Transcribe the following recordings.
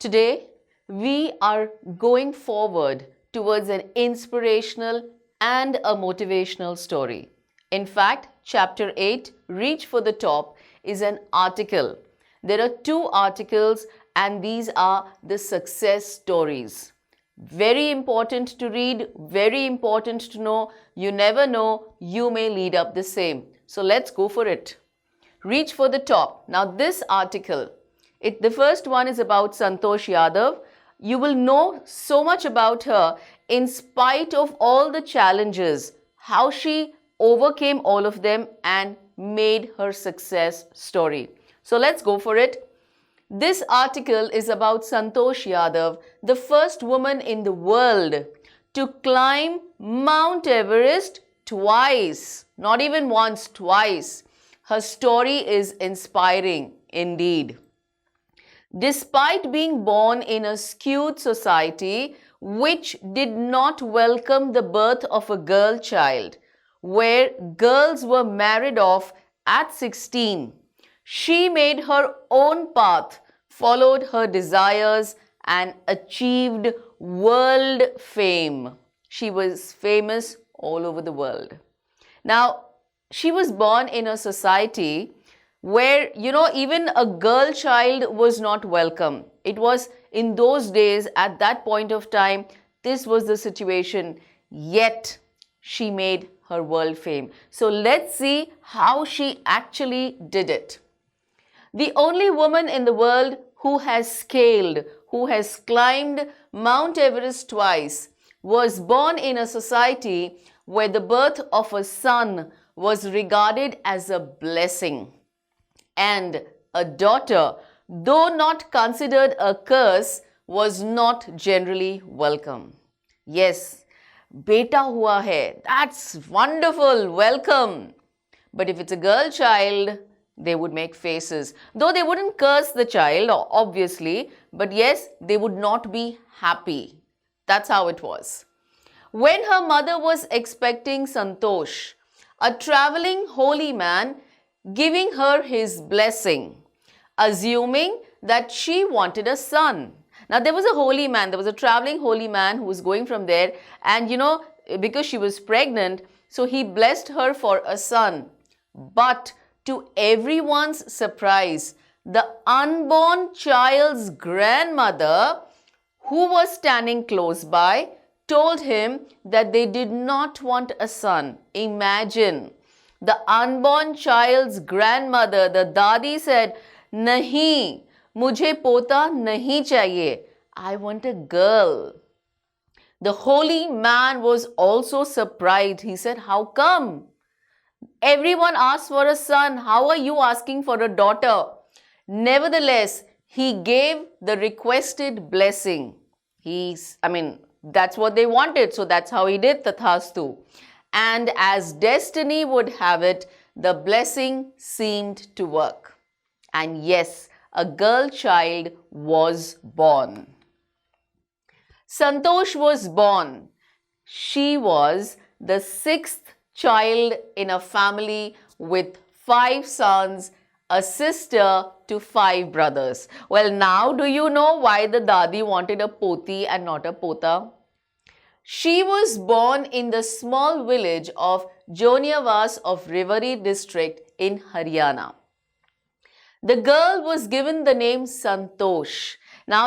Today, we are going forward towards an inspirational and a motivational story. In fact, Chapter 8, Reach for the Top, is an article. There are two articles, and these are the success stories. Very important to read, very important to know. You never know, you may lead up the same. So let's go for it. Reach for the top. Now this article, the first one is about Santosh Yadav. You will know so much about her in spite of all the challenges, how she overcame all of them and made her success story. So let's go for it. This article is about Santosh Yadav, the first woman in the world to climb Mount Everest twice, not even once, twice. Her story is inspiring indeed. Despite being born in a skewed society which did not welcome the birth of a girl child, where girls were married off at 16, she made her own path, followed her desires, and achieved world fame. She was famous all over the world. Now, she was born in a society where, even a girl child was not welcome. It was in those days, at that point of time, this was the situation. Yet, she made her world fame. So let's see how she actually did it. The only woman in the world who has climbed Mount Everest twice, was born in a society where the birth of a son was regarded as a blessing, and a daughter, though not considered a curse, was not generally welcome. Yes, beta hua hai, that's wonderful, welcome. But if it's a girl child, they would make faces. Though they wouldn't curse the child, obviously, but yes, they would not be happy. That's how it was. When her mother was expecting Santosh, a traveling holy man giving her his blessing, assuming that she wanted a son. Now, there was a holy man, there was a traveling holy man who was going from there, and because she was pregnant, so he blessed her for a son. But to everyone's surprise, the unborn child's grandmother, who was standing close by, told him that they did not want a son. Imagine, the unborn child's grandmother, the dadi, said, "Nahi, mujhe pota nahi chahiye. I want a girl." The holy man was also surprised. He said, "How come? Everyone asked for a son. How are you asking for a daughter?" Nevertheless, he gave the requested blessing. That's what they wanted, so that's how he did, tathastu. And as destiny would have it, the blessing seemed to work. And yes, a girl child was born. Santosh was born. She was the sixth child in a family with 5 sons, a sister to 5 brothers. Well, now do you know why the dadi wanted a poti and not a pota? She was born in the small village of Joniavas of Rewari district in Haryana. The girl was given the name Santosh. Now,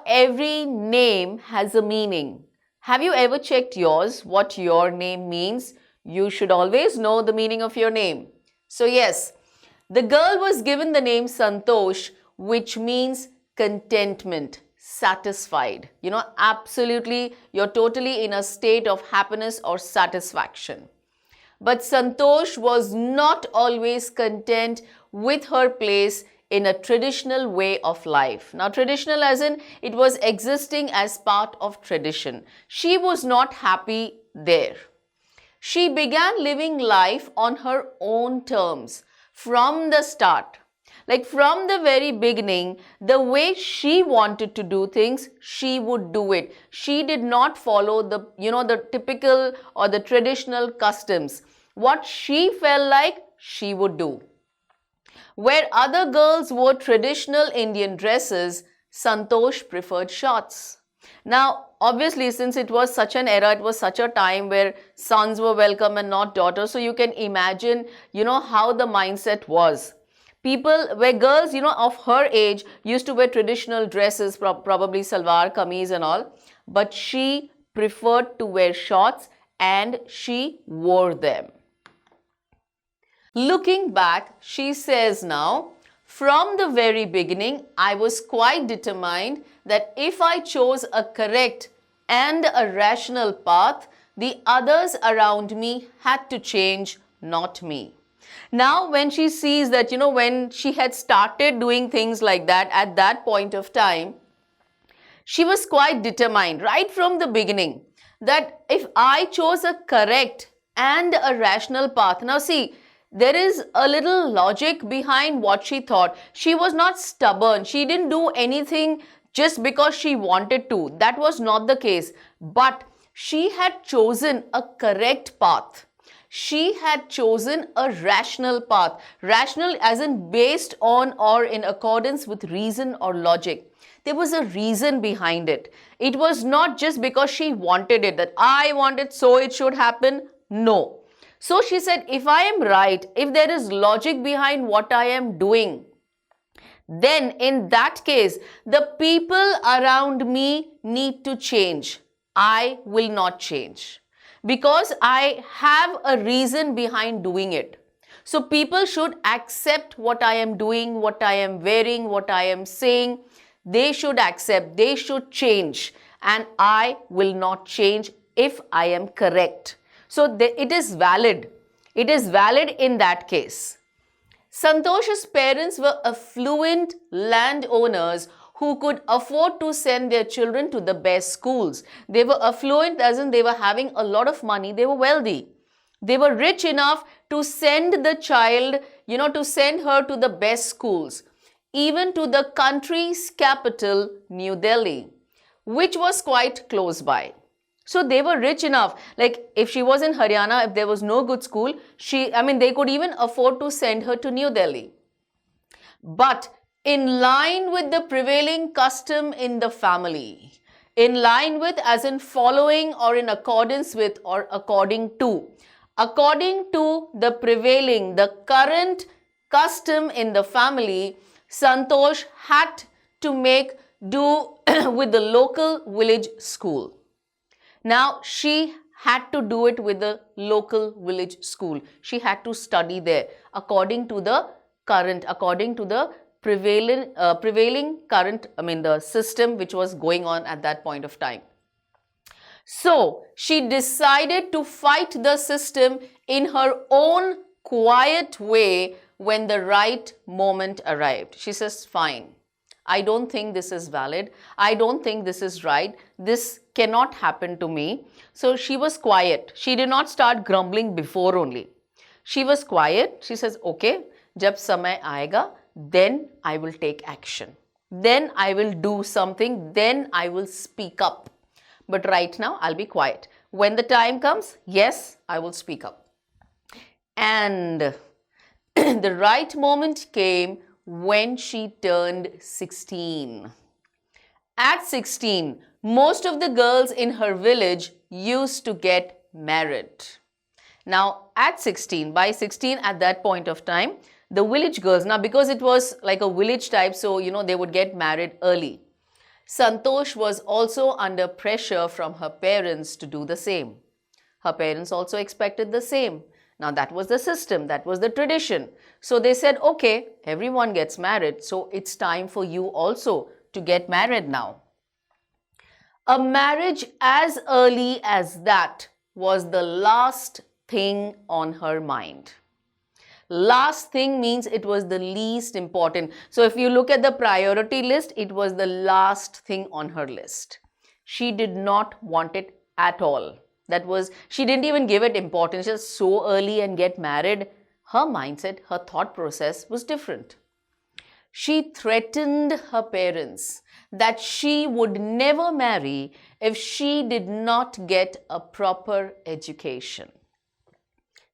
every name has a meaning. Have you ever checked yours, what your name means? You should always know the meaning of your name. So yes, the girl was given the name Santosh, which means contentment, satisfied. Absolutely, you're totally in a state of happiness or satisfaction. But Santosh was not always content with her place in a traditional way of life. Now, traditional as in it was existing as part of tradition. She was not happy there. She began living life on her own terms from the start. Like from the very beginning, the way she wanted to do things, she would do it. She did not follow the typical or the traditional customs. What she felt like, she would do. Where other girls wore traditional Indian dresses, Santosh preferred shorts. Now, obviously, since it was such an era, it was such a time where sons were welcome and not daughters. So you can imagine, how the mindset was. People, where girls, of her age used to wear traditional dresses, probably salwar, kameez and all. But she preferred to wear shorts and she wore them. Looking back, she says now, from the very beginning, I was quite determined that if I chose a correct and a rational path, the others around me had to change, not me. Now, when she sees that, when she had started doing things like that at that point of time, she was quite determined right from the beginning that if I chose a correct and a rational path. Now, see, there is a little logic behind what she thought. She was not stubborn. She didn't do anything just because she wanted to. That was not the case. But she had chosen a correct path. She had chosen a rational path. Rational as in based on or in accordance with reason or logic. There was a reason behind it. It was not just because she wanted it, that I want it so it should happen. No. So she said, if I am right, if there is logic behind what I am doing, then in that case, the people around me need to change. I will not change because I have a reason behind doing it. So people should accept what I am doing, what I am wearing, what I am saying. They should accept, they should change, and I will not change if I am correct. So it is valid. It is valid in that case. Santosh's parents were affluent landowners who could afford to send their children to the best schools. They were affluent as in they were having a lot of money. They were wealthy. They were rich enough to send the child, to send her to the best schools, even to the country's capital, New Delhi, which was quite close by. So they were rich enough. Like if she was in Haryana, if there was no good school, they could even afford to send her to New Delhi. But in line with the prevailing custom in the family, in line with as in following or in accordance with or according to the prevailing, the current custom in the family, Santosh had to make do with the local village school. Now, she had to do it with the local village school. She had to study there according to the prevailing current, the system which was going on at that point of time. So, she decided to fight the system in her own quiet way when the right moment arrived. She says, fine, I don't think this is valid. I don't think this is right. This cannot happen to me. So she was quiet. She did not start grumbling before only. She was quiet. She says, okay, jab samay aayega, then I will take action. Then I will do something. Then I will speak up. But right now, I'll be quiet. When the time comes, yes, I will speak up. And the right moment came when she turned 16. At 16, most of the girls in her village used to get married. Now, at 16, by 16 at that point of time, the village girls, now because it was like a village type, so they would get married early. Santosh was also under pressure from her parents to do the same. Her parents also expected the same. Now that was the system, that was the tradition. So they said, okay, everyone gets married, so it's time for you also to get married now. A marriage as early as that was the last thing on her mind. Last thing means it was the least important. So if you look at the priority list, it was the last thing on her list. She did not want it at all. She didn't even give it importance. Just so early and get married. Her mindset, her thought process was different. She threatened her parents that she would never marry if she did not get a proper education.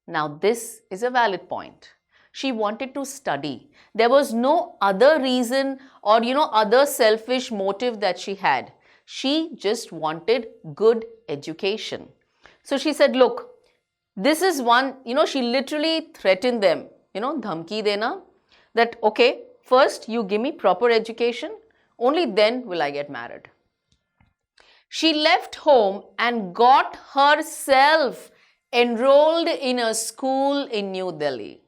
Now this is a valid point. She wanted to study. There was no other reason or, other selfish motive that she had. She just wanted good education. So she said, look, this is one, she literally threatened them, dhamki dena, that, okay, first you give me proper education, only then will I get married. She left home and got herself enrolled in a school in New Delhi.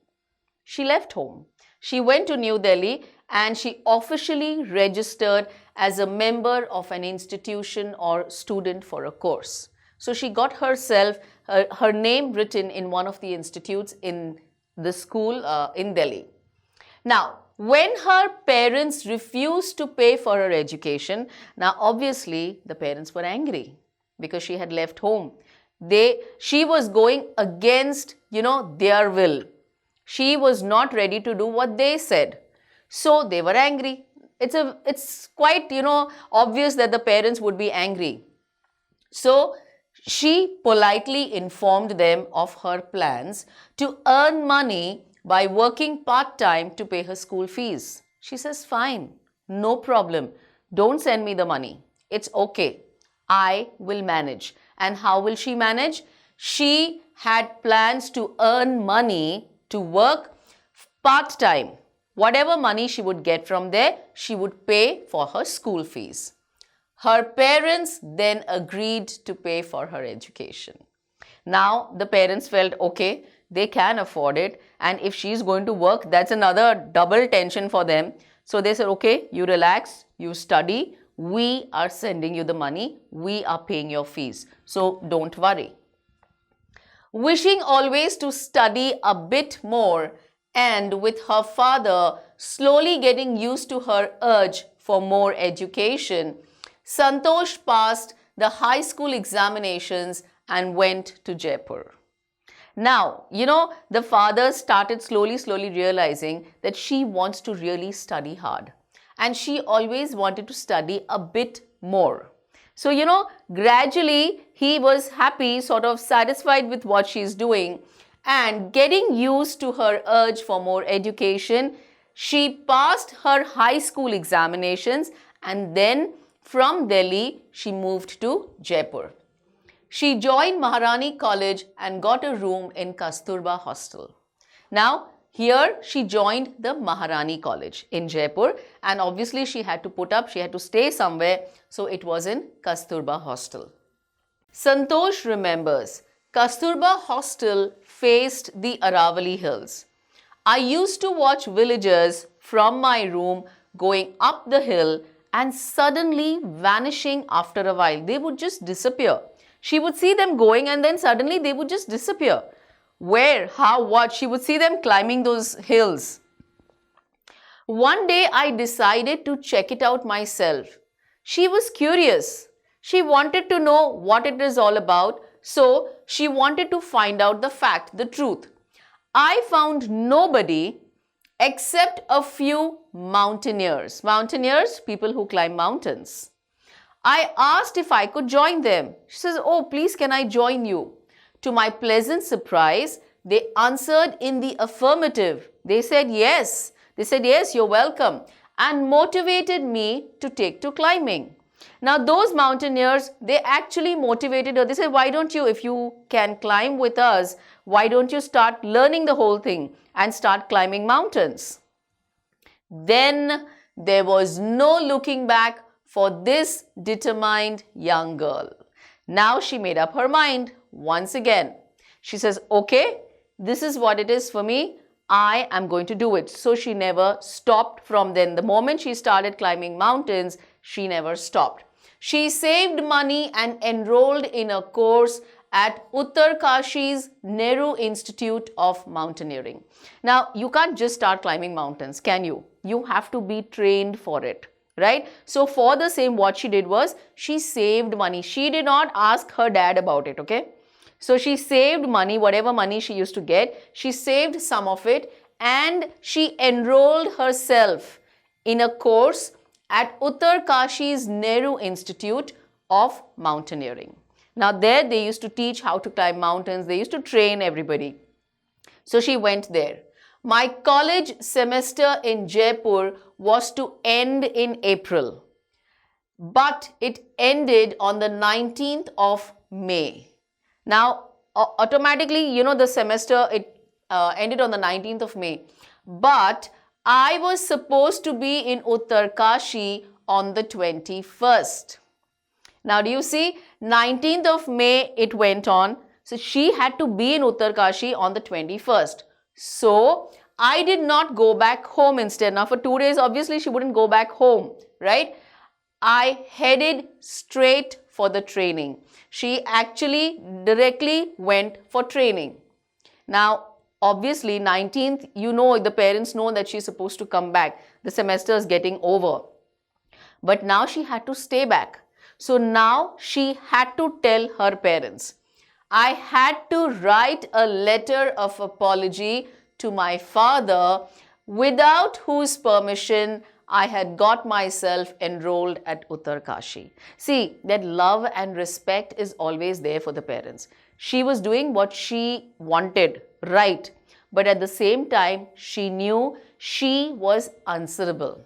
She left home. She went to New Delhi and she officially registered as a member of an institution or student for a course. So she got herself, her name written in one of the institutes in the school in Delhi. Now, when her parents refused to pay for her education, now obviously the parents were angry because she had left home. She was going against, their will. She was not ready to do what they said. So they were angry. It's quite, obvious that the parents would be angry. So she politely informed them of her plans to earn money by working part-time to pay her school fees. She says, fine, no problem. Don't send me the money. It's okay. I will manage. And how will she manage? She had plans to earn money to work part-time. Whatever money she would get from there, she would pay for her school fees. Her parents then agreed to pay for her education. Now the parents felt, okay, they can afford it, and if she's going to work, that's another double tension for them. So they said, okay, you relax, you study, we are sending you the money, we are paying your fees, so don't worry. Wishing always to study a bit more, and with her father slowly getting used to her urge for more education, Santosh passed the high school examinations and went to Jaipur. Now, the father started slowly realizing that she wants to really study hard. And she always wanted to study a bit more. So, gradually he was happy, sort of satisfied with what she's doing and getting used to her urge for more education. She passed her high school examinations and then from Delhi, she moved to Jaipur. She joined Maharani College and got a room in Kasturba Hostel. Now, here she joined the Maharani College in Jaipur, and obviously she had to stay somewhere, so it was in Kasturba Hostel. Santosh remembers, Kasturba Hostel faced the Aravali Hills. I used to watch villagers from my room going up the hill and suddenly vanishing after a while. They would just disappear. She would see them going and then suddenly they would just disappear. Where, how, what? She would see them climbing those hills. One day I decided to check it out myself. She was curious. She wanted to know what it is all about. So she wanted to find out the fact, the truth. I found nobody except a few mountaineers. Mountaineers, people who climb mountains. I asked if I could join them. She says, oh, please, can I join you? To my pleasant surprise, they answered in the affirmative. They said yes. They said, yes, you're welcome, and motivated me to take to climbing. Now, those mountaineers, they actually motivated her. They said, why don't you, if you can climb with us, why don't you start learning the whole thing and start climbing mountains? Then there was no looking back for this determined young girl. Now she made up her mind once again. She says, okay, this is what it is for me. I am going to do it. So she never stopped from then. The moment she started climbing mountains, she never stopped. She saved money and enrolled in a course at Uttarkashi's Nehru Institute of Mountaineering. Now, you can't just start climbing mountains, can you? You have to be trained for it. Right? So for the same, what she did was she saved money. She did not ask her dad about it, okay? So she saved money, whatever money she used to get, she saved some of it and she enrolled herself in a course at Uttarkashi's Nehru Institute of Mountaineering. Now there they used to teach how to climb mountains, they used to train everybody. So she went there. My college semester in Jaipur was to end in April, but it ended on the 19th of May. Now, automatically, the semester, it ended on the 19th of May. But I was supposed to be in Uttarkashi on the 21st. Now, do you see? 19th of May, it went on. So, she had to be in Uttarkashi on the 21st. So, I did not go back home instead. Now, for 2 days, obviously, she wouldn't go back home, right? I headed straight for the training. She actually directly went for training. Now, obviously, 19th, the parents know that she's supposed to come back. The semester is getting over. But now she had to stay back. So now she had to tell her parents. I had to write a letter of apology to my father, without whose permission I had got myself enrolled at Uttarkashi. See, that love and respect is always there for the parents. She was doing what she wanted, right? But at the same time, she knew she was answerable.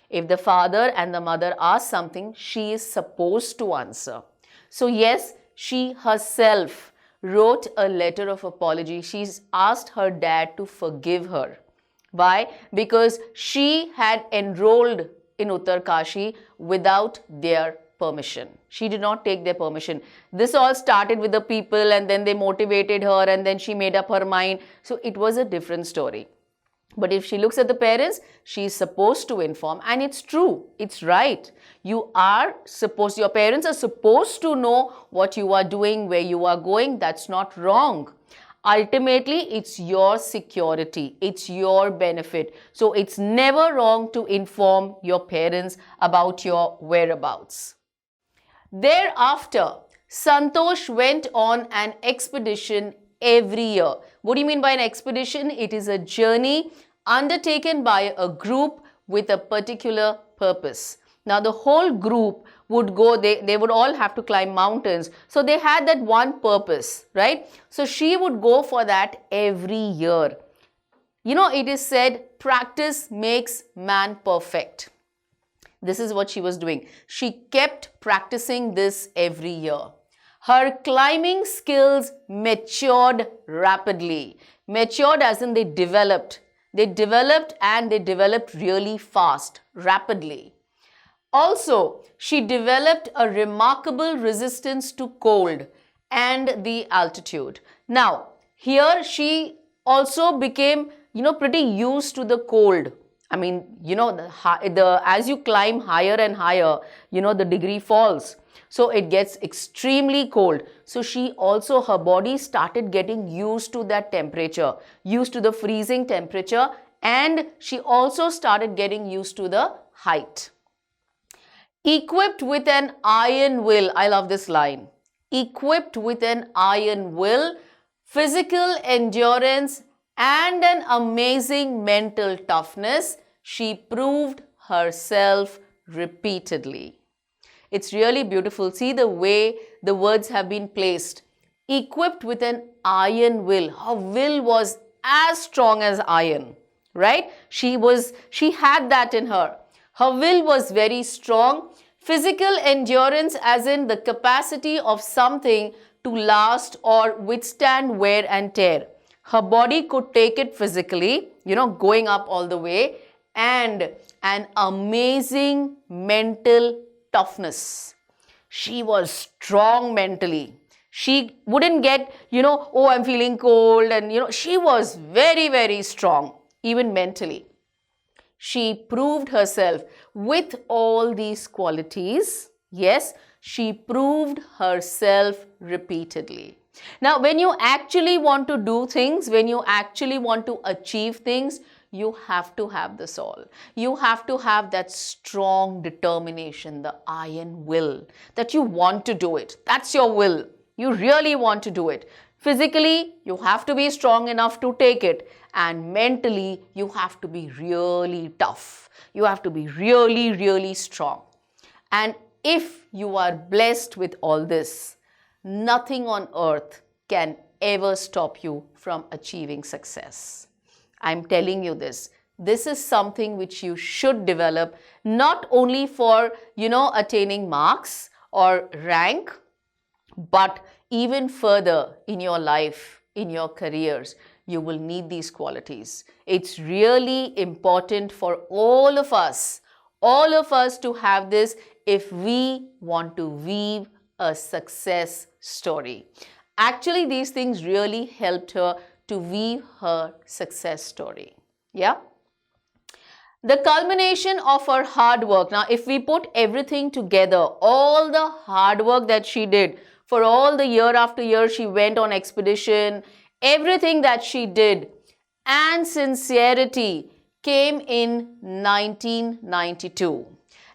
If the father and the mother ask something, she is supposed to answer. So yes, she herself wrote a letter of apology. She's asked her dad to forgive her. Why? Because she had enrolled in Uttarkashi without their permission. She did not take their permission. This all started with the people, and then they motivated her, and then she made up her mind. So it was a different story. But if she looks at the parents, she is supposed to inform. And it's true. It's right. Your parents are supposed to know what you are doing, where you are going. That's not wrong. Ultimately, it's your security. It's your benefit. So it's never wrong to inform your parents about your whereabouts. Thereafter, Santosh went on an expedition every year. What do you mean by an expedition? It is a journey undertaken by a group with a particular purpose. Now, the whole group would go, they would all have to climb mountains. So, they had that one purpose, right? So, she would go for that every year. It is said, practice makes man perfect. This is what she was doing. She kept practicing this every year. Her climbing skills matured rapidly. Matured as in they developed. They developed really fast, rapidly. Also, she developed a remarkable resistance to cold and the altitude. Now, here she also became, pretty used to the cold. I mean, as you climb higher and higher, the degree falls. So it gets extremely cold. So her body started getting used to that temperature, used to the freezing temperature, and she also started getting used to the height. Equipped with an iron will, I love this line, equipped with an iron will, physical endurance, and an amazing mental toughness, she proved herself repeatedly. It's really beautiful. See the way the words have been placed. Equipped with an iron will. Her will was as strong as iron, right? She had that in her. Her will was very strong. Physical endurance, as in the capacity of something to last or withstand wear and tear. Her body could take it physically, going up all the way, and an amazing mental toughness. She was strong mentally. She wouldn't get, oh, I'm feeling cold, and, she was very, very strong, even mentally. She proved herself with all these qualities. Yes, she proved herself repeatedly. Now, when you actually want to do things, when you actually want to achieve things, you have to have this all. You have to have that strong determination, the iron will, that you want to do it. That's your will. You really want to do it. Physically, you have to be strong enough to take it. And mentally, you have to be really tough. You have to be really, really strong. And if you are blessed with all this, nothing on earth can ever stop you from achieving success. I'm telling you this. This is something which you should develop, not only for, attaining marks or rank, but even further in your life, in your careers, you will need these qualities. It's really important for all of us to have this if we want to weave a success story. Actually, these things really helped her to weave her success story. Yeah. The culmination of her hard work. Now, if we put everything together, all the hard work that she did for all the year after year she went on expedition, everything that she did, and sincerity came in 1992.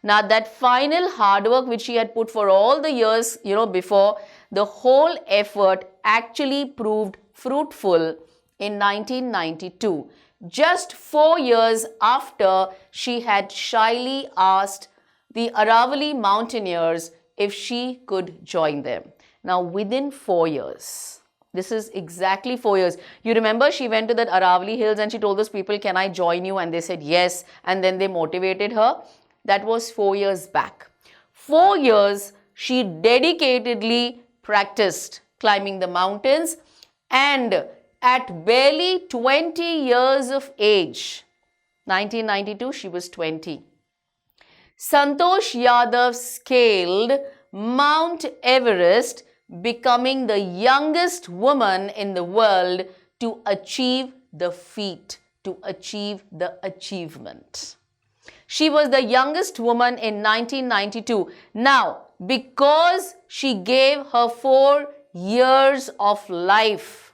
Now, that final hard work which she had put for all the years, before, the whole effort actually proved fruitful in 1992. Just 4 years after she had shyly asked the Aravalli mountaineers if she could join them. Now, within 4 years, this is exactly 4 years. You remember she went to that Aravalli hills and she told those people, can I join you? And they said yes. And then they motivated her. That was 4 years back. 4 years she dedicatedly practiced climbing the mountains, and at barely 20 years of age, 1992, she was 20. Santosh Yadav scaled Mount Everest, becoming the youngest woman in the world to achieve the feat, to achieve the achievement. She was the youngest woman in 1992. Now, because she gave her 4 years of life,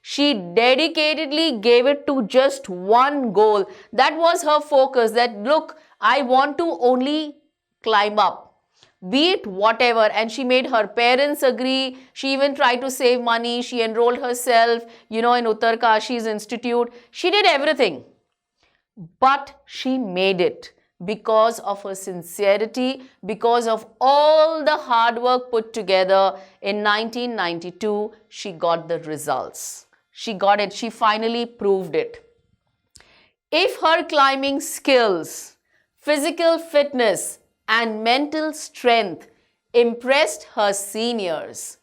she dedicatedly gave it to just one goal. That was her focus, that look, I want to only climb up, be it whatever. And she made her parents agree. She even tried to save money. She enrolled herself, in Uttar Kashi's institute. She did everything. But she made it because of her sincerity, because of all the hard work put together. In 1992, she got the results. She got it. She finally proved it. If her climbing skills, physical fitness, and mental strength impressed her seniors,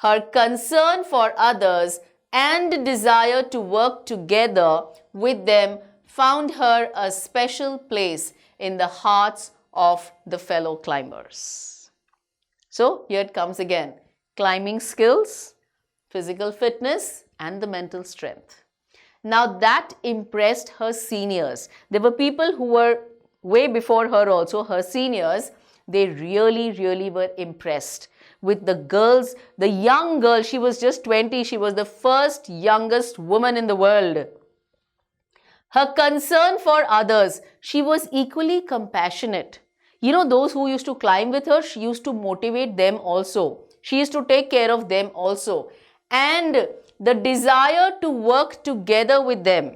her concern for others and desire to work together with them found her a special place in the hearts of the fellow climbers. So here it comes again. Climbing skills, physical fitness, and the mental strength. Now that impressed her seniors. There were people who were way before her also, her seniors. They really were impressed with the girls, the young girl. She was just 20. She was the first youngest woman in the world. Her concern for others, she was equally compassionate. Those who used to climb with her, she used to motivate them also. She used to take care of them also. And the desire to work together with them,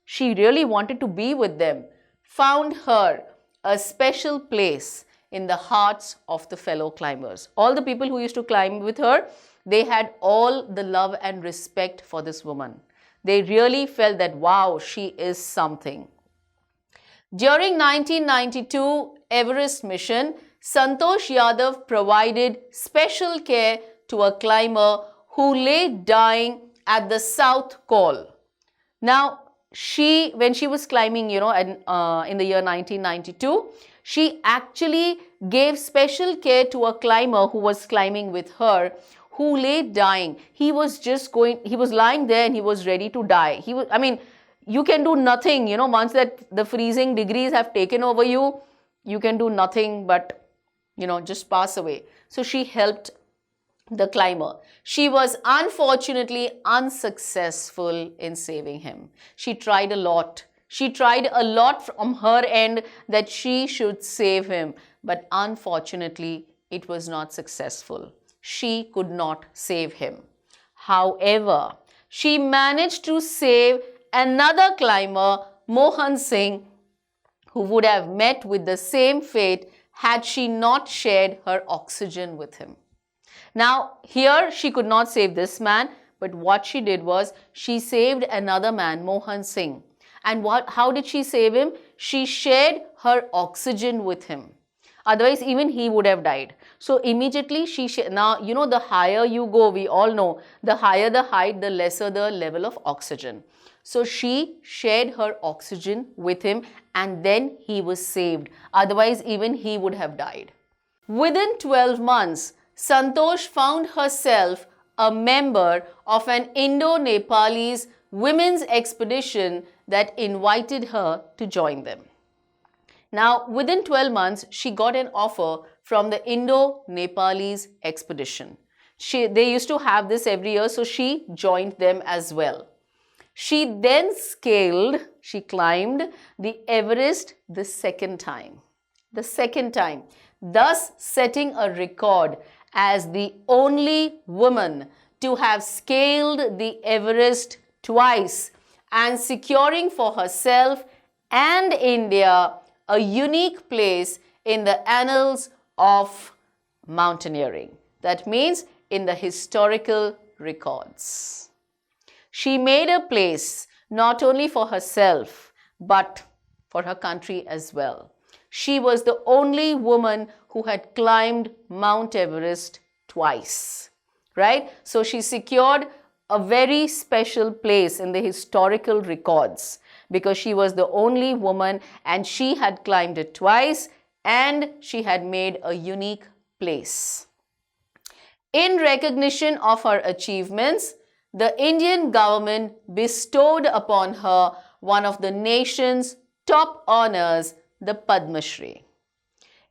she really wanted to be with them, found her a special place in the hearts of the fellow climbers. All the people who used to climb with her, they had all the love and respect for this woman. They really felt that, wow, she is something. During 1992 Everest mission, Santosh Yadav provided special care to a climber who lay dying at the South Col. Now, when she was climbing, in the year 1992, she actually gave special care to a climber who was climbing with her, who lay dying. He was lying there and he was ready to die. You can do nothing, once that the freezing degrees have taken over you, you can do nothing but, just pass away. So she helped the climber. She was unfortunately unsuccessful in saving him. She tried a lot. She tried a lot from her end that she should save him, but unfortunately, it was not successful. She could not save him. However, she managed to save another climber, Mohan Singh, who would have met with the same fate had she not shared her oxygen with him. Now, here she could not save this man, But what she did was she saved another man, Mohan Singh. And how did she save him? She shared her oxygen with him. Otherwise, even he would have died. So immediately now, the higher you go, we all know, the higher the height, the lesser the level of oxygen. So she shared her oxygen with him and then he was saved. Otherwise, even he would have died. Within 12 months, Santosh found herself a member of an Indo-Nepalese women's expedition that invited her to join them. Now, within 12 months, she got an offer from the Indo-Nepalese expedition. They used to have this every year, so she joined them as well. She then climbed the Everest the second time, thus setting a record as the only woman to have scaled the Everest twice and securing for herself and India a unique place in the annals of mountaineering. That means in the historical records. She made a place not only for herself but for her country as well. She was the only woman who had climbed Mount Everest twice, right? So she secured a very special place in the historical records because she was the only woman and she had climbed it twice and she had made a unique place. In recognition of her achievements, the Indian government bestowed upon her one of the nation's top honors, the Padma Shri.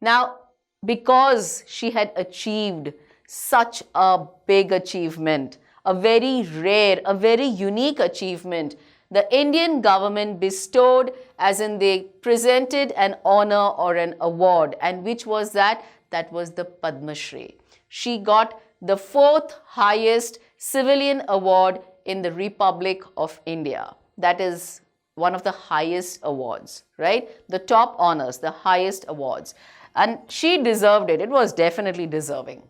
Now, because she had achieved such a big achievement, a very rare, a very unique achievement, the Indian government bestowed, as in they presented an honor or an award. And which was that? That was the Padma Shri. She got the 4th highest civilian award in the Republic of India. That is one of the highest awards, right? The top honors, the highest awards. And she deserved it. It was definitely deserving.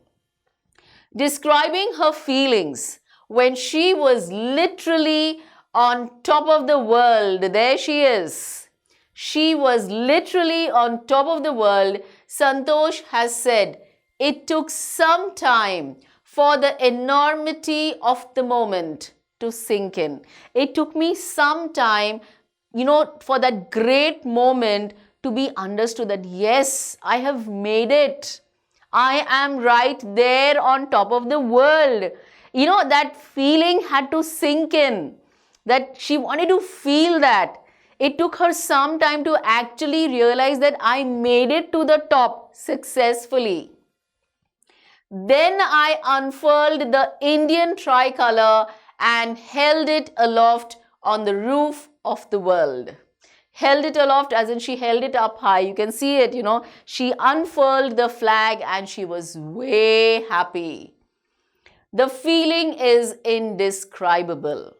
Describing her feelings when she was literally on top of the world, there she is. She was literally on top of the world. Santosh has said, it took some time for the enormity of the moment to sink in. It took me some time, for that great moment to be understood that yes, I have made it. I am right there on top of the world. That feeling had to sink in, that she wanted to feel that. It took her some time to actually realize that I made it to the top successfully. Then I unfurled the Indian tricolor and held it aloft on the roof of the world. Held it aloft as in she held it up high. You can see it, She unfurled the flag and she was way happy. The feeling is indescribable,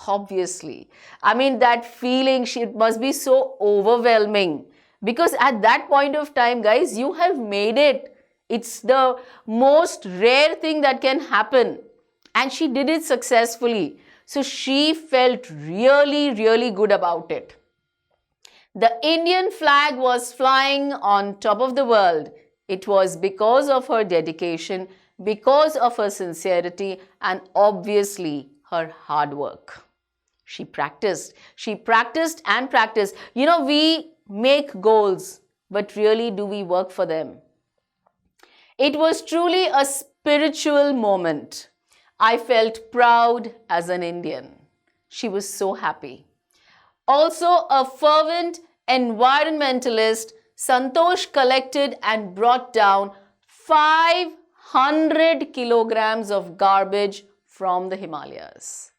obviously. I mean, that feeling, it must be so overwhelming. Because at that point of time, guys, you have made it. It's the most rare thing that can happen. And she did it successfully. So she felt really, really good about it. The Indian flag was flying on top of the world. It was because of her dedication, because of her sincerity, and obviously her hard work. She practiced and practiced. We make goals, but really do we work for them? It was truly a spiritual moment. I felt proud as an Indian. She was so happy. Also a fervent environmentalist, Santosh collected and brought down 500 kilograms of garbage from the Himalayas.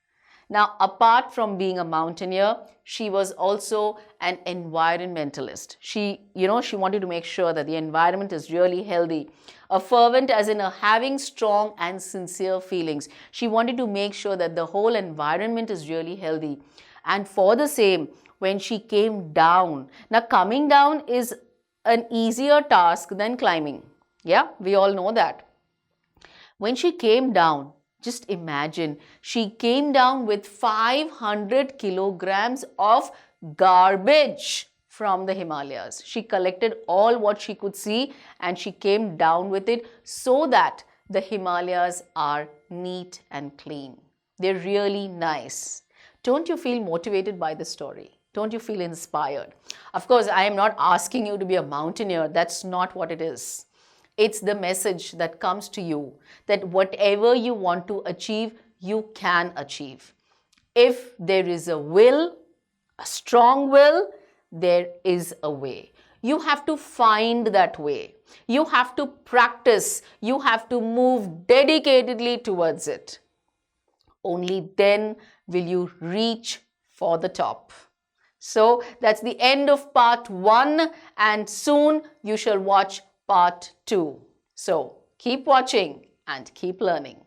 Now, apart from being a mountaineer, she was also an environmentalist. She wanted to make sure that the environment is really healthy. A fervent as in having strong and sincere feelings. She wanted to make sure that the whole environment is really healthy. And for the same, when she came down, now coming down is an easier task than climbing. Yeah, we all know that. When she came down, Just imagine, she came down with 500 kilograms of garbage from the Himalayas. She collected all what she could see and she came down with it so that the Himalayas are neat and clean. They're really nice. Don't you feel motivated by the story? Don't you feel inspired? Of course, I am not asking you to be a mountaineer. That's not what it is. It's the message that comes to you that whatever you want to achieve, you can achieve. If there is a will, a strong will, there is a way. You have to find that way. You have to practice. You have to move dedicatedly towards it. Only then will you reach for the top. So that's the end of part 1, and soon you shall watch part 2. So keep watching and keep learning.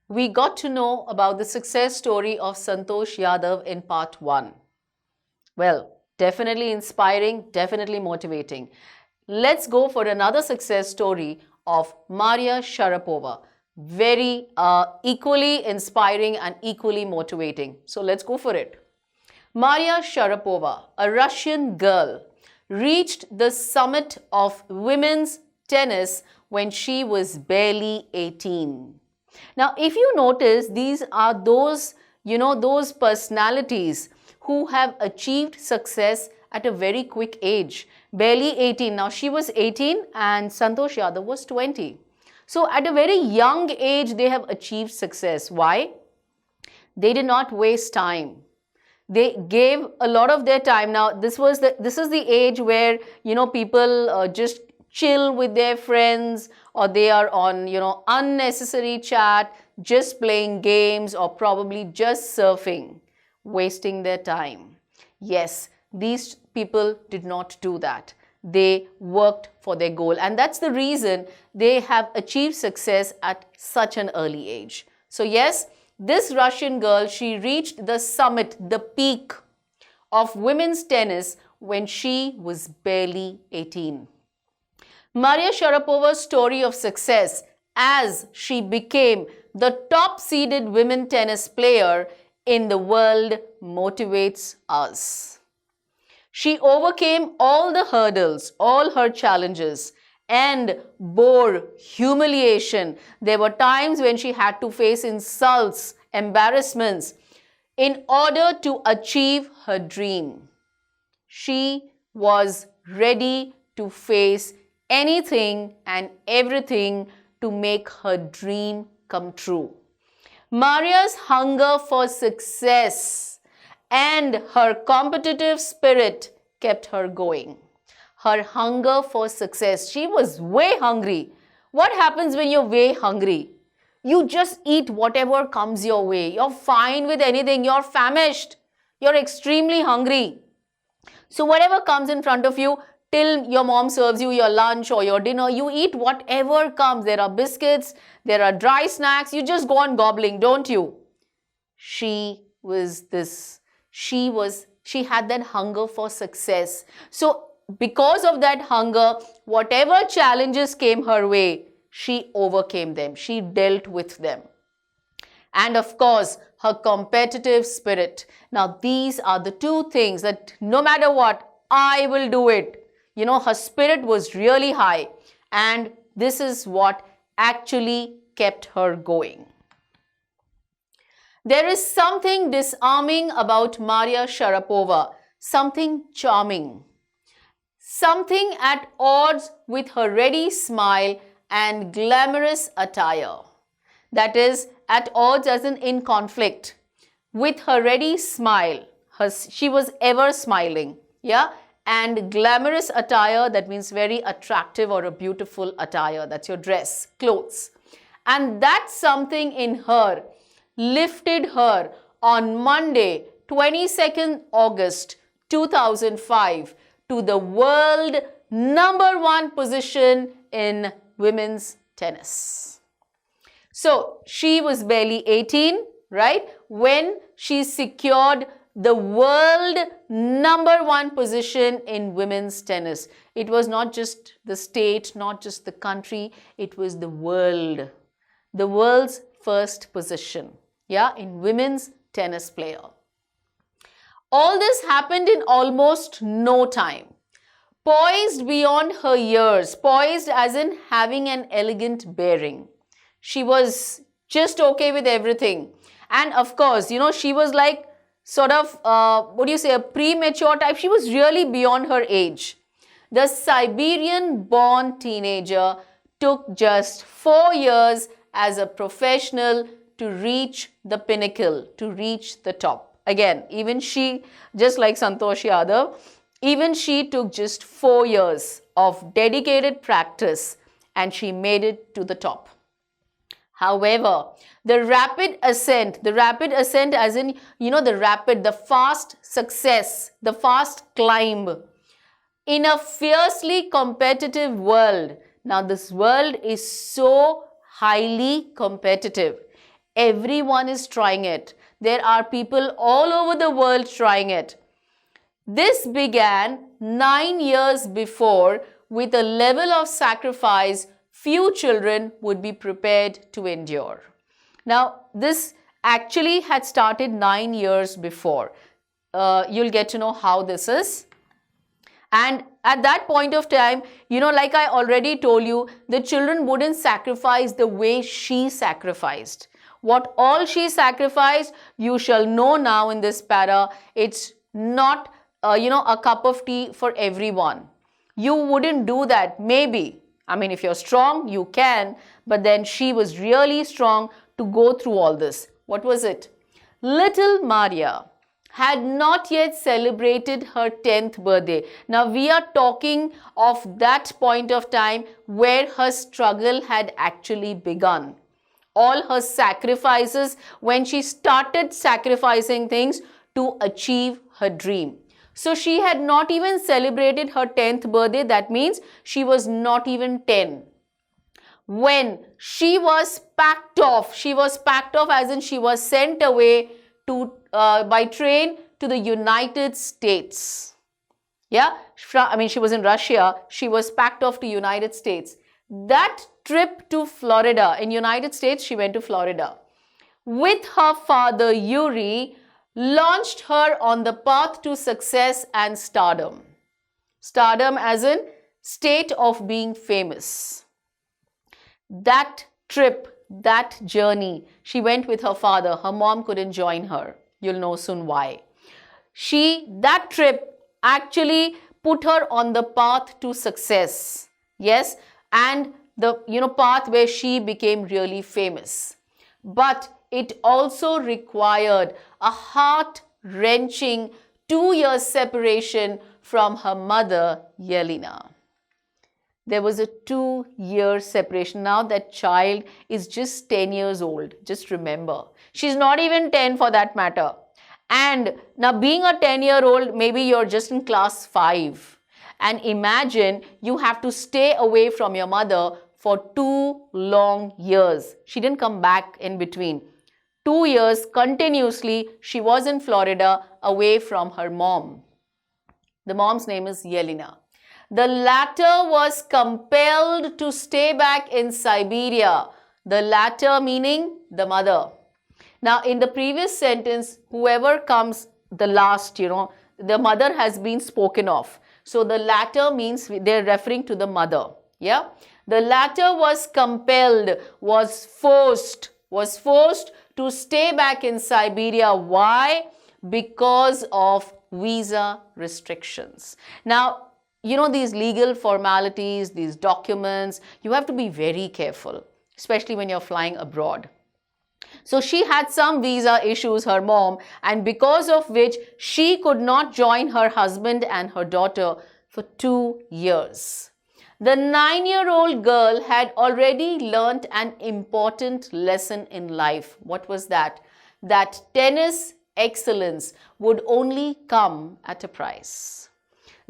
We got to know about the success story of Santosh Yadav in part 1. Well, definitely inspiring, definitely motivating. Let's go for another success story of Maria Sharapova. Very equally inspiring and equally motivating. So let's go for it. Maria Sharapova, a Russian girl, reached the summit of women's tennis when she was barely 18. Now, if you notice, these are those, those personalities who have achieved success at a very quick age. Barely 18. Now, she was 18 and Santosh Yadav was 20. So, at a very young age, they have achieved success. Why? They did not waste time. They gave a lot of their time. Now, this is the age where, people just chill with their friends, or they are on, unnecessary chat, just playing games, or probably just surfing, wasting their time. Yes, these people did not do that. They worked for their goal, and that's the reason they have achieved success at such an early age. So yes, this Russian girl, she reached the summit, the peak of women's tennis when she was barely 18. Maria Sharapova's story of success as she became the top-seeded women tennis player in the world motivates us. She overcame all the hurdles, all her challenges, and bore humiliation. There were times when she had to face insults, embarrassments, in order to achieve her dream. She was ready to face anything and everything to make her dream come true. Maria's hunger for success and her competitive spirit kept her going. Her hunger for success. She was way hungry. What happens when you're way hungry? You just eat whatever comes your way. You're fine with anything. You're famished. You're extremely hungry. So whatever comes in front of you, till your mom serves you your lunch or your dinner, you eat whatever comes. There are biscuits, there are dry snacks. You just go on gobbling, don't you? She had that hunger for success. So because of that hunger, whatever challenges came her way, she overcame them. She dealt with them. And of course, her competitive spirit. Now, these are the two things that no matter what, I will do it. Her spirit was really high. And this is what actually kept her going. There is something disarming about Maria Sharapova, something charming, something at odds with her ready smile and glamorous attire. That is, at odds as in conflict. With her ready smile, she was ever smiling, yeah? And glamorous attire, that means very attractive or a beautiful attire. That's your dress, clothes. And that something in her lifted her on Monday, 22nd August 2005 to the world #1 position in women's tennis. So she was barely 18, right, when she secured the world #1 position in women's tennis. It was not just the state, not just the country, it was the world. the world's first position, yeah, in women's tennis player. All this happened in almost no time. Poised beyond her years, poised as in having an elegant bearing. She was just okay with everything. And of course, she was like sort of, a premature type. She was really beyond her age. The Siberian-born teenager took just 4 years as a professional to reach the pinnacle, to reach the top. Again, even she, just like Santosh Yadav, even she took just 4 years of dedicated practice and she made it to the top. However, the rapid ascent as in, the fast success, the fast climb in a fiercely competitive world. Now, this world is so highly competitive. Everyone is trying it. There are people all over the world trying it. This began 9 years before with a level of sacrifice few children would be prepared to endure. Now, this actually had started 9 years before. You'll get to know how this is. And at that point of time, like I already told you, the children wouldn't sacrifice the way she sacrificed. What all she sacrificed, you shall know now in this para. It's not, a cup of tea for everyone. You wouldn't do that, maybe. I mean, if you're strong, you can. But then she was really strong to go through all this. What was it? Little Maria had not yet celebrated her 10th birthday. Now, we are talking of that point of time where her struggle had actually begun. All her sacrifices, when she started sacrificing things to achieve her dream. So, she had not even celebrated her 10th birthday. That means she was not even 10. When she was packed off as in she was sent away to by train to the United States. Yeah, she was in Russia. She was packed off to United States. That trip to Florida, in United States, she went to Florida. With her father, Yuri, launched her on the path to success and stardom. Stardom as in state of being famous. That trip, that journey, she went with her father. Her mom couldn't join her. You'll know soon why. That trip actually put her on the path to success. Yes, and the path where she became really famous. But it also required a heart-wrenching 2-year separation from her mother, Yelena. There was a 2-year separation. Now that child is just 10 years old. Just remember. She's not even 10 for that matter. And now being a 10-year-old, maybe you're just in class 5. And imagine you have to stay away from your mother for 2 long years. She didn't come back in between. 2 years continuously, she was in Florida away from her mom. The mom's name is Yelena. The latter was compelled to stay back in Siberia. The latter meaning the mother. Now, in the previous sentence, whoever comes the last, the mother has been spoken of. So, the latter means they're referring to the mother. Yeah. The latter was compelled, was forced to stay back in Siberia. Why? Because of visa restrictions. Now, these legal formalities, these documents, you have to be very careful, especially when you're flying abroad. So she had some visa issues, her mom, and because of which she could not join her husband and her daughter for 2 years. The 9-year-old girl had already learnt an important lesson in life. What was that? That tennis excellence would only come at a price.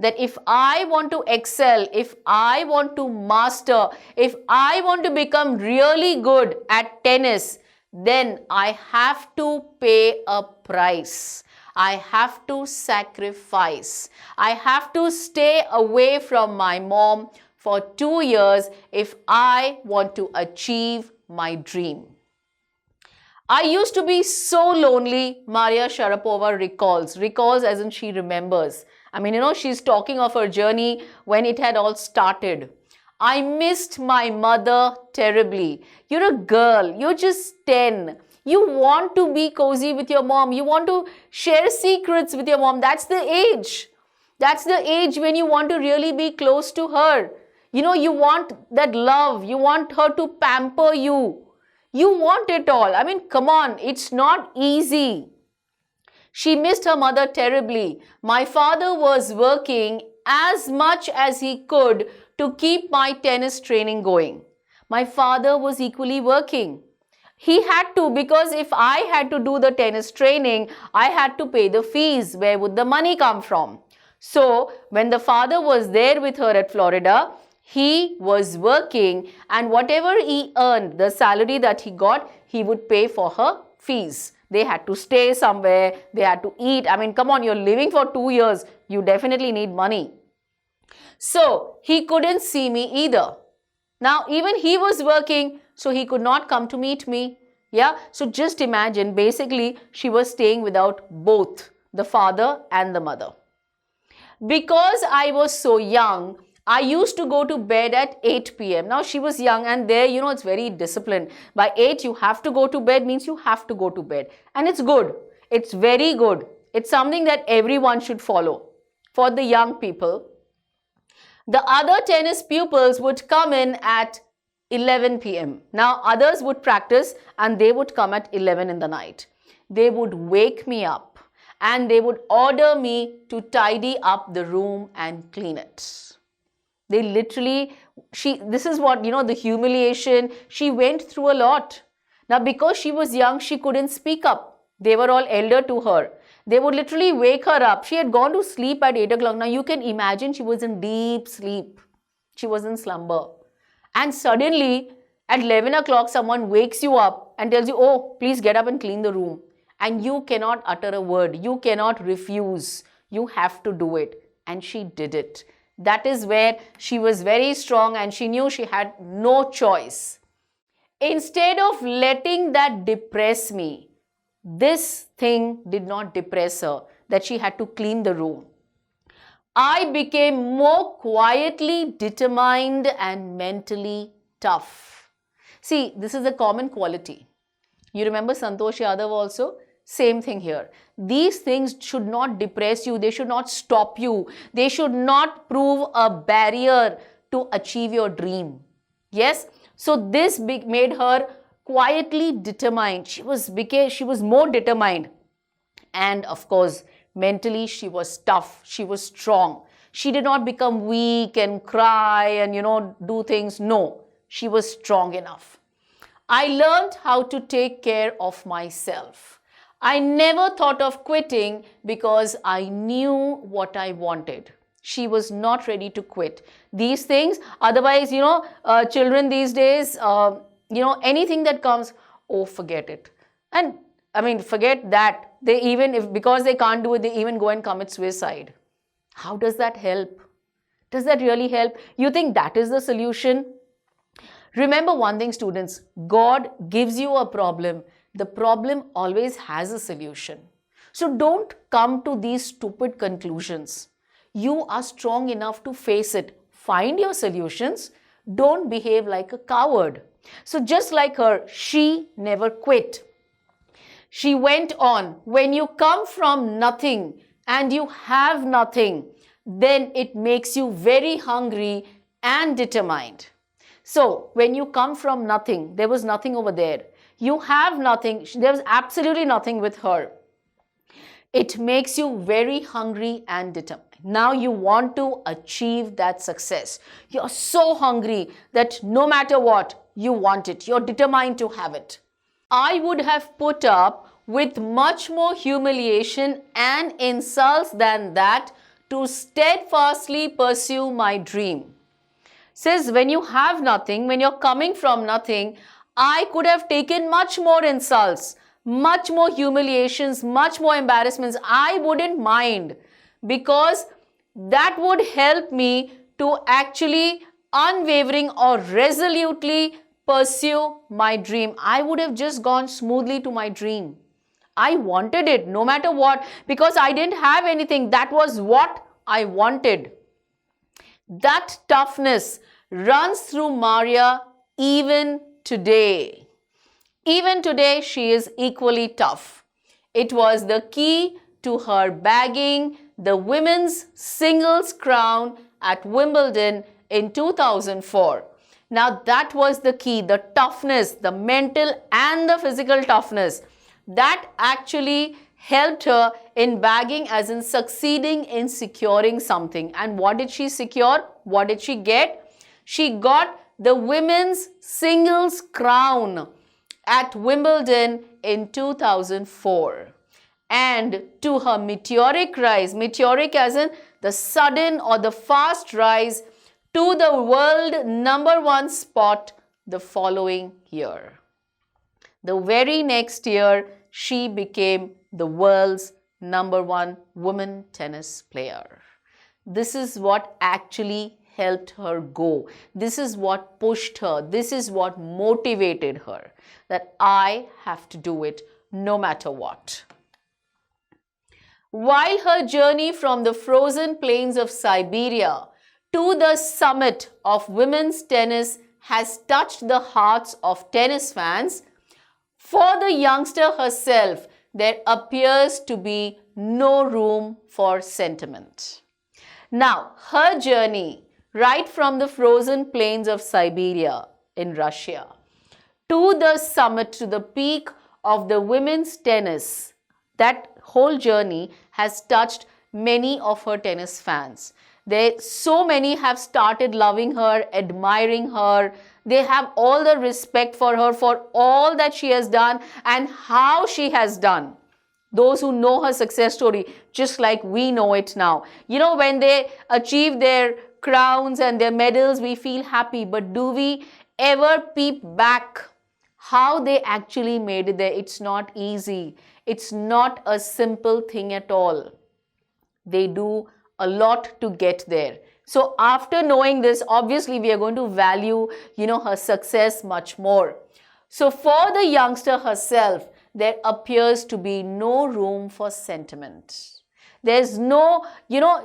That if I want to excel, if I want to master, if I want to become really good at tennis, then I have to pay a price. I have to sacrifice. I have to stay away from my mom for 2 years if I want to achieve my dream. I used to be so lonely, Maria Sharapova recalls as in she remembers. I mean, she's talking of her journey when it had all started. I missed my mother terribly. You're a girl, you're just 10. You want to be cozy with your mom. You want to share secrets with your mom. That's the age. That's the age when you want to really be close to her. You want that love. You want her to pamper you. You want it all. I mean, come on, it's not easy. She missed her mother terribly. My father was working as much as he could to keep my tennis training going. My father was equally working. He had to, because if I had to do the tennis training, I had to pay the fees. Where would the money come from? So, when the father was there with her at Florida, he was working, and whatever he earned, the salary that he got, he would pay for her fees. They had to stay somewhere, they had to eat. I mean, come on, you're living for 2 years, you definitely need money. So, he couldn't see me either. Now, even he was working, so he could not come to meet me. Yeah, so just imagine, basically, she was staying without both the father and the mother. Because I was so young, I used to go to bed at 8 p.m. Now, she was young, and there, it's very disciplined. By 8, you have to go to bed, means you have to go to bed. And it's good. It's very good. It's something that everyone should follow for the young people. The other tennis pupils would come in at 11 p.m. Now, others would practice and they would come at 11 in the night. They would wake me up and they would order me to tidy up the room and clean it. They literally, this is what, the humiliation, she went through a lot. Now, because she was young, she couldn't speak up. They were all elder to her. They would literally wake her up. She had gone to sleep at 8 o'clock. Now, you can imagine she was in deep sleep. She was in slumber. And suddenly, at 11 o'clock, someone wakes you up and tells you, oh, please get up and clean the room. And you cannot utter a word. You cannot refuse. You have to do it. And she did it. That is where she was very strong and she knew she had no choice. Instead of letting that depress me, this thing did not depress her, that she had to clean the room. I became more quietly determined and mentally tough. See, this is a common quality. You remember Santosh Yadav also? Same thing here. These things should not depress you. They should not stop you. They should not prove a barrier to achieve your dream. Yes? So this made her quietly determined. She was more determined. And of course, mentally she was tough. She was strong. She did not become weak and cry and, do things. No, she was strong enough. I learned how to take care of myself. I never thought of quitting because I knew what I wanted. She was not ready to quit. These things, otherwise, children these days, anything that comes, oh, forget it. And I mean, forget that. They even, because they can't do it, they even go and commit suicide. How does that help? Does that really help? You think that is the solution? Remember one thing, students, God gives you a problem. The problem always has a solution. So don't come to these stupid conclusions. You are strong enough to face it. Find your solutions. Don't behave like a coward. So just like her, she never quit. She went on. When you come from nothing and you have nothing, then it makes you very hungry and determined. So when you come from nothing, there was nothing over there. You have nothing. There was absolutely nothing with her. It makes you very hungry and determined. Now you want to achieve that success. You're so hungry that no matter what, you want it. You're determined to have it. I would have put up with much more humiliation and insults than that to steadfastly pursue my dream. Says when you have nothing, when you're coming from nothing, I could have taken much more insults, much more humiliations, much more embarrassments. I wouldn't mind, because that would help me to actually unwavering or resolutely pursue my dream. I would have just gone smoothly to my dream. I wanted it no matter what, because I didn't have anything. That was what I wanted. That toughness runs through Maria even today. Even today, she is equally tough. It was the key to her bagging the women's singles crown at Wimbledon in 2004. Now, that was the key, the toughness, the mental and the physical toughness that actually helped her in bagging, as in succeeding in securing something. And what did she secure? What did she get? She got the women's singles crown at Wimbledon in 2004. And to her meteoric rise, meteoric as in the sudden or the fast rise to the world #1 spot the following year. The very next year, she became the world's #1 women tennis player. This is what actually helped her go. This is what pushed her. This is what motivated her, that I have to do it no matter what. While her journey from the frozen plains of Siberia to the summit of women's tennis has touched the hearts of tennis fans, for the youngster herself, there appears to be no room for sentiment. Now, her journey right from the frozen plains of Siberia in Russia to the summit, to the peak of the women's tennis, that whole journey has touched many of her tennis fans. So many have started loving her, admiring her. They have all the respect for her, for all that she has done and how she has done. Those who know her success story, just like we know it now. You know, when they achieve their crowns and their medals, we feel happy. But do we ever peep back how they actually made it there? It's not easy. It's not a simple thing at all. They do a lot to get there. So after knowing this, obviously we are going to value, her success much more. So for the youngster herself, there appears to be no room for sentiment. There's no,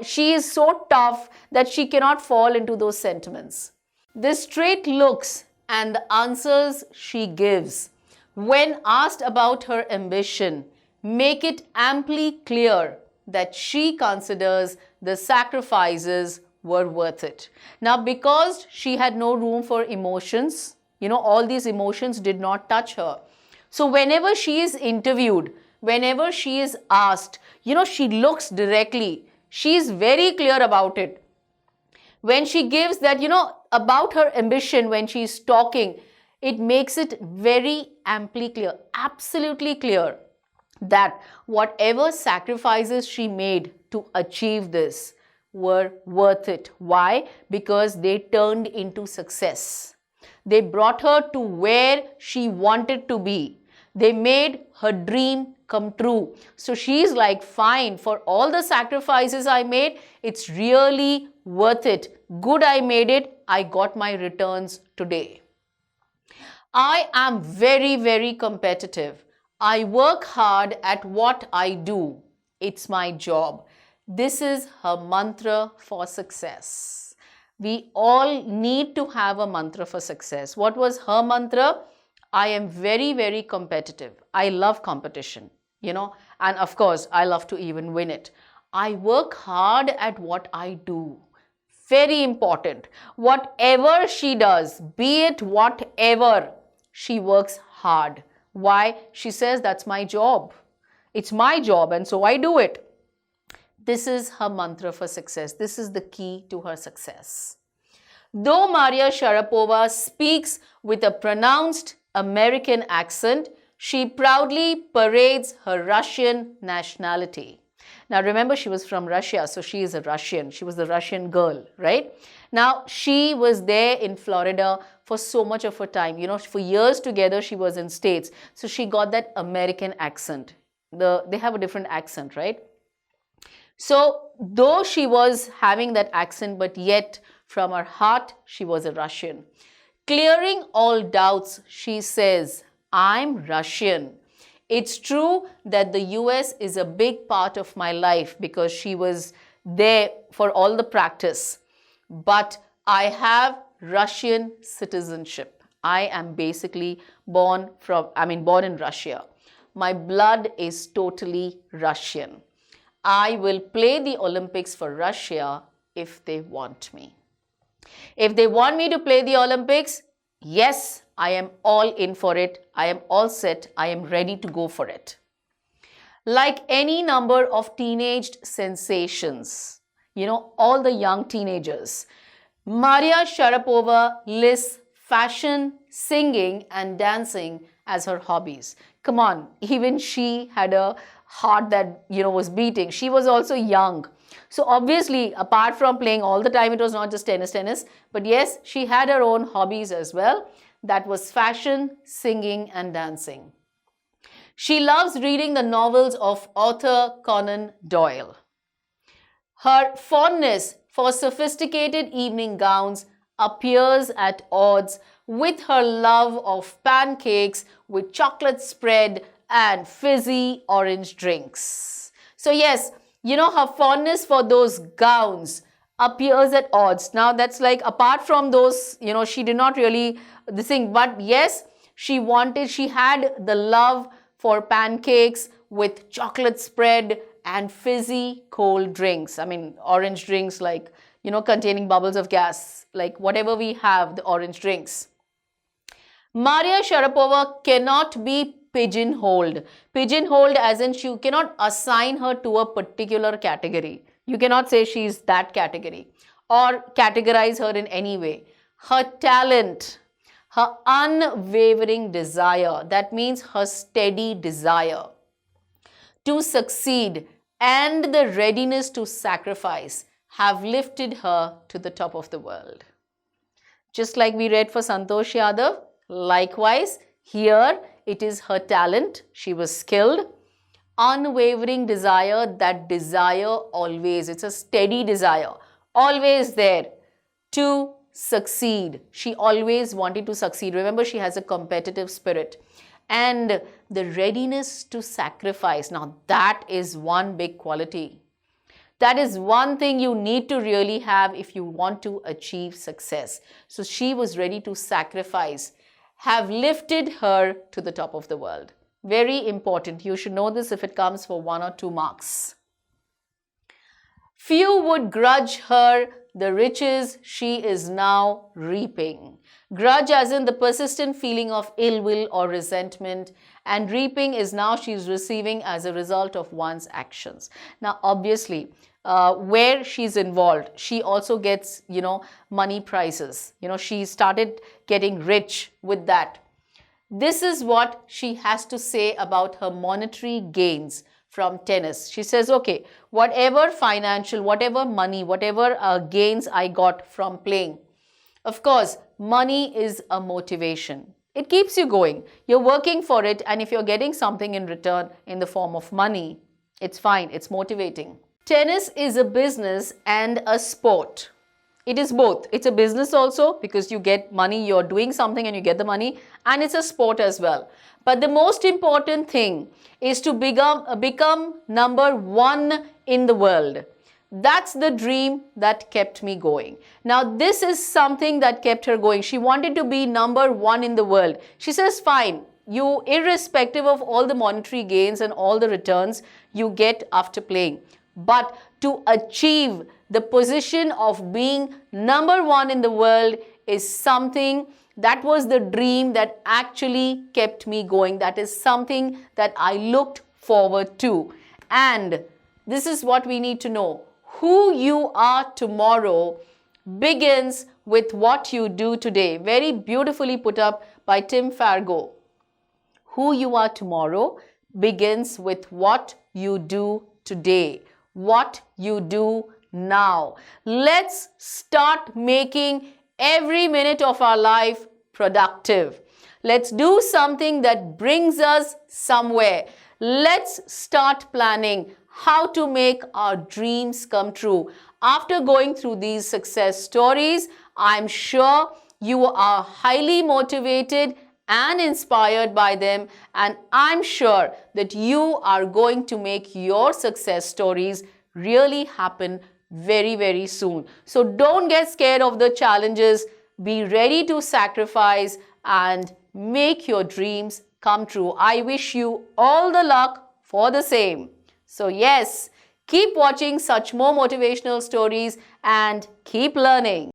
she is so tough that she cannot fall into those sentiments. The straight looks and the answers she gives when asked about her ambition make it amply clear that she considers the sacrifices were worth it. Now, because she had no room for emotions, all these emotions did not touch her. So whenever she is interviewed, whenever she is asked, she looks directly. She is very clear about it. When she gives that, about her ambition, when she is talking, it makes it very amply clear, absolutely clear, that whatever sacrifices she made to achieve this were worth it. Why? Because they turned into success. They brought her to where she wanted to be. They made her dream come true. So she's like, fine, for all the sacrifices I made, it's really worth it. Good, I made it. I got my returns today. I am very, very competitive. I work hard at what I do. It's my job. This is her mantra for success. We all need to have a mantra for success. What was her mantra? I am very, very competitive. I love competition, and of course, I love to even win it. I work hard at what I do. Very important. Whatever she does, be it whatever, she works hard. Why? She says, that's my job. It's my job, and so I do it. This is her mantra for success. This is the key to her success. Though Maria Sharapova speaks with a pronounced American accent, she proudly parades her Russian nationality. Now remember, she was from Russia, so she is a Russian. She was the Russian girl, right? Now, she was there in Florida for so much of her time. For years together, she was in States. So she got that American accent. They have a different accent, right? So though she was having that accent, but yet from her heart, she was a Russian. Clearing all doubts, she says, I'm Russian. It's true that the US is a big part of my life because she was there for all the practice. But I have Russian citizenship. I am basically born in Russia. My blood is totally Russian. I will play the Olympics for Russia if they want me. If they want me to play the Olympics, yes, I am all in for it. I am all set. I am ready to go for it. Like any number of teenaged sensations, all the young teenagers, Maria Sharapova lists fashion, singing, and dancing as her hobbies. Come on, even she had a heart that, was beating. She was also young. So obviously, apart from playing all the time, it was not just tennis, but yes, she had her own hobbies as well. That was fashion, singing, and dancing. She loves reading the novels of author Conan Doyle. Her fondness for sophisticated evening gowns appears at odds with her love of pancakes with chocolate spread and fizzy orange drinks. So yes, her fondness for those gowns appears at odds. Now that's like, apart from those, she did not really this thing, but yes, she had the love for pancakes with chocolate spread and fizzy cold drinks. Orange drinks like, containing bubbles of gas, like whatever we have, the orange drinks. Maria Sharapova cannot be pigeonholed. Pigeonholed as in you cannot assign her to a particular category. You cannot say she's that category or categorize her in any way. Her talent, her unwavering desire, that means her steady desire to succeed and the readiness to sacrifice have lifted her to the top of the world. Just like we read for Santosh Yadav, likewise, here it is her talent, she was skilled, unwavering desire, that desire always, it's a steady desire, always there to succeed. She always wanted to succeed. Remember, she has a competitive spirit. And the readiness to sacrifice, now that is one big quality. That is one thing you need to really have if you want to achieve success. So she was ready to sacrifice, have lifted her to the top of the world. Very important. You should know this if it comes for 1 or 2 marks. Few would grudge her the riches she is now reaping. Grudge as in the persistent feeling of ill will or resentment, and reaping is now she's receiving as a result of one's actions. Now obviously, where she's involved, she also gets, money prizes. She started getting rich with that. This is what she has to say about her monetary gains from tennis. She says, okay, whatever financial, whatever money, whatever gains I got from playing, of course, money is a motivation. It keeps you going. You're working for it, and if you're getting something in return in the form of money, it's fine. It's motivating. Tennis is a business and a sport. It is both. It's a business also because you get money, you're doing something and you get the money, and it's a sport as well. But the most important thing is to become number 1 in the world. That's the dream that kept me going. Now, this is something that kept her going. She wanted to be number 1 in the world. She says, fine, you, irrespective of all the monetary gains and all the returns you get after playing, but to achieve the position of being number 1 in the world is something that was the dream that actually kept me going. That is something that I looked forward to. And this is what we need to know. Who you are tomorrow begins with what you do today. Very beautifully put up by Tim Fargo. Who you are tomorrow begins with what you do today. What you do now. Let's start making every minute of our life productive. Let's do something that brings us somewhere. Let's start planning how to make our dreams come true. After going through these success stories, I'm sure You are highly motivated and inspired by them, and I'm sure that you are going to make your success stories really happen very, very soon. So don't get scared of the challenges. Be ready to sacrifice and make your dreams come true. I wish you all the luck for the same. So yes, keep watching such more motivational stories and keep learning.